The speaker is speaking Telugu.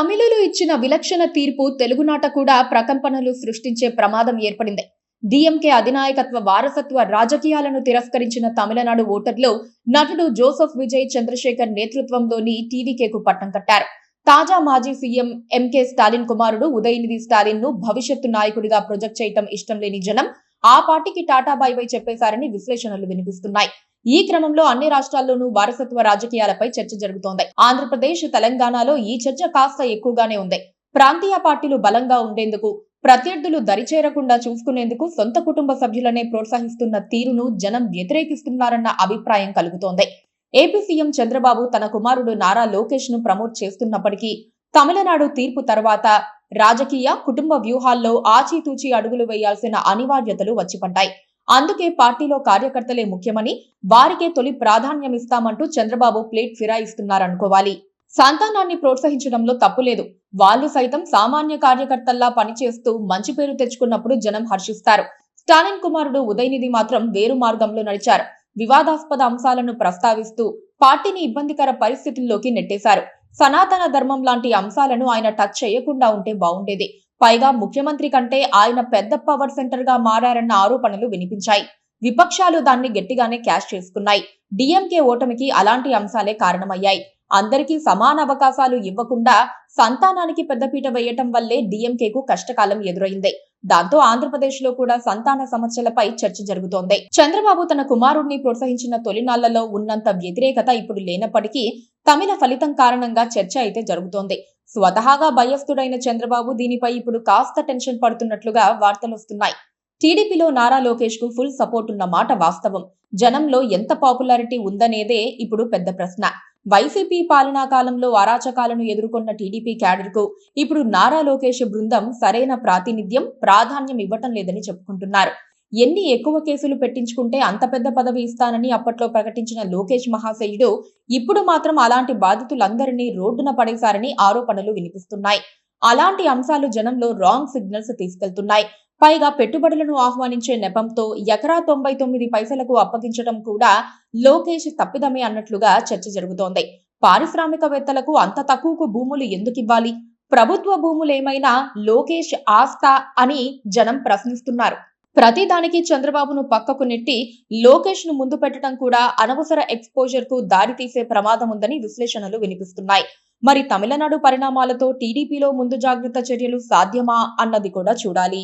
తమిళులు ఇచ్చిన విలక్షణ తీర్పు తెలుగునాట కూడా ప్రకంపనలు సృష్టించే ప్రమాదం ఏర్పడింది. డీఎంకే అధినాయకత్వ వారసత్వ రాజకీయాలను తిరస్కరించిన తమిళనాడు ఓటర్లు నటుడు జోసెఫ్ విజయ్ చంద్రశేఖర్ నేతృత్వంలోని టీవీకేకు పట్టం కట్టారు. తాజా మాజీ సీఎం ఎంకే స్టాలిన్ కుమారుడు ఉదయనిధి స్టాలిన్ ను భవిష్యత్తు నాయకుడిగా ప్రొజెక్ట్ చేయటం ఇష్టం లేని జనం ఆ పార్టీకి టాటా బై బై చెప్పేశారని విశ్లేషణలు వినిపిస్తున్నాయి. ఈ క్రమంలో అన్ని రాష్ట్రాల్లోనూ వారసత్వ రాజకీయాలపై చర్చ జరుగుతోంది. ఆంధ్రప్రదేశ్, తెలంగాణలో ఈ చర్చ కాస్త ఎక్కువగానే ఉంది. ప్రాంతీయ పార్టీలు బలంగా ఉండేందుకు, ప్రత్యర్థులు దరిచేరకుండా చూసుకునేందుకు సొంత కుటుంబ సభ్యులనే ప్రోత్సహిస్తున్న తీరును జనం వ్యతిరేకిస్తున్నారన్న అభిప్రాయం కలుగుతోంది. ఏపీ సీఎం చంద్రబాబు తన కుమారుడు నారా లోకేష్ ను ప్రమోట్ చేస్తున్నప్పటికీ తమిళనాడు తీర్పు తర్వాత రాజకీయ, కుటుంబ వ్యూహాల్లో ఆచితూచి అడుగులు వేయాల్సిన అనివార్యతలు వచ్చిపడ్డాయి. అందుకే పార్టీలో కార్యకర్తలే ముఖ్యమని, వారికే తొలి ప్రాధాన్యమిస్తామంటూ చంద్రబాబు ప్లేట్ ఫిరాయిస్తున్నారనుకోవాలి. సంతానాన్ని ప్రోత్సహించడంలో తప్పులేదు. వాళ్లు సైతం సామాన్య కార్యకర్తల్లా పనిచేస్తూ మంచి పేరు తెచ్చుకున్నప్పుడు జనం హర్షిస్తారు. స్టాలిన్ కుమారుడు ఉదయనిధి మాత్రం వేరు మార్గంలో నడిచారు. వివాదాస్పద అంశాలను ప్రస్తావిస్తూ పార్టీని ఇబ్బందికర పరిస్థితుల్లోకి నెట్టేశారు. సనాతన ధర్మం లాంటి అంశాలను ఆయన టచ్ చేయకుండా ఉంటే బాగుండేది. పైగా ముఖ్యమంత్రి కంటే ఆయన పెద్ద పవర్ సెంటర్ గా మారారన్న ఆరోపణలు వినిపించాయి. విపక్షాలు దాన్ని గట్టిగానే క్యాష్ చేసుకున్నాయి. డీఎంకే ఓటమికి అలాంటి అంశాలే కారణమయ్యాయి. అందరికీ సమాన అవకాశాలు ఇవ్వకుండా సంతానానికి పెద్దపీట వేయటం వల్లే డీఎంకేకు కష్టకాలం ఎదురైంది. దాంతో ఆంధ్రప్రదేశ్ లో కూడా సంతాన సమస్యలపై చర్చ జరుగుతోంది. చంద్రబాబు తన కుమారుడిని ప్రోత్సహించిన తొలినాళ్లలో ఉన్నంత వ్యతిరేకత ఇప్పుడు లేనప్పటికీ తమిళ ఫలితం కారణంగా చర్చ అయితే జరుగుతోంది. స్వతహాగా భయస్థుడైన చంద్రబాబు దీనిపై ఇప్పుడు కాస్త టెన్షన్ పడుతున్నట్లుగా వార్తలొస్తున్నాయి. టీడీపీలో నారా లోకేష్ కు ఫుల్ సపోర్ట్ ఉన్న మాట వాస్తవం. జనంలో ఎంత పాపులారిటీ ఉందనేదే ఇప్పుడు పెద్ద ప్రశ్న. వైసీపీ పాలనా కాలంలో అరాచకాలను ఎదుర్కొన్న టీడీపీ క్యాడర్ కు ఇప్పుడు నారా లోకేష్ బృందం సరైన ప్రాతినిధ్యం, ప్రాధాన్యం ఇవ్వటం లేదని చెప్పుకుంటున్నారు. ఎన్ని ఎక్కువ కేసులు పెట్టించుకుంటే అంత పెద్ద పదవి ఇస్తానని అప్పట్లో ప్రకటించిన లోకేష్ మహాశయుడు ఇప్పుడు మాత్రం అలాంటి బాధితులందరినీ రోడ్డున పడేశారని ఆరోపణలు వినిపిస్తున్నాయి. అలాంటి అంశాలు జనంలో రాంగ్ సిగ్నల్స్ తీసుకెళ్తున్నాయి. పైగా పెట్టుబడులను ఆహ్వానించే నెపంతో ఎకరా 99 పైసలకు అప్పగించడం కూడా లోకేష్ తప్పిదమే అన్నట్లుగా చర్చ జరుగుతోంది. పారిశ్రామికవేత్తలకు అంత తక్కువకు భూములు ఎందుకివ్వాలి? ప్రభుత్వ భూములేమైనా లోకేష్ ఆస్తా అని జనం ప్రశ్నిస్తున్నారు. ప్రతిదానికి చంద్రబాబును పక్కకు నెట్టి లోకేష్ ను ముందు పెట్టడం కూడా అనవసర ఎక్స్పోజర్ కు దారితీసే ప్రమాదం ఉందని విశ్లేషణలు వినిపిస్తున్నాయి. మరి తమిళనాడు పరిణామాలతో టీడీపీలో ముందు జాగ్రత్త చర్యలు సాధ్యమా అన్నది కూడా చూడాలి.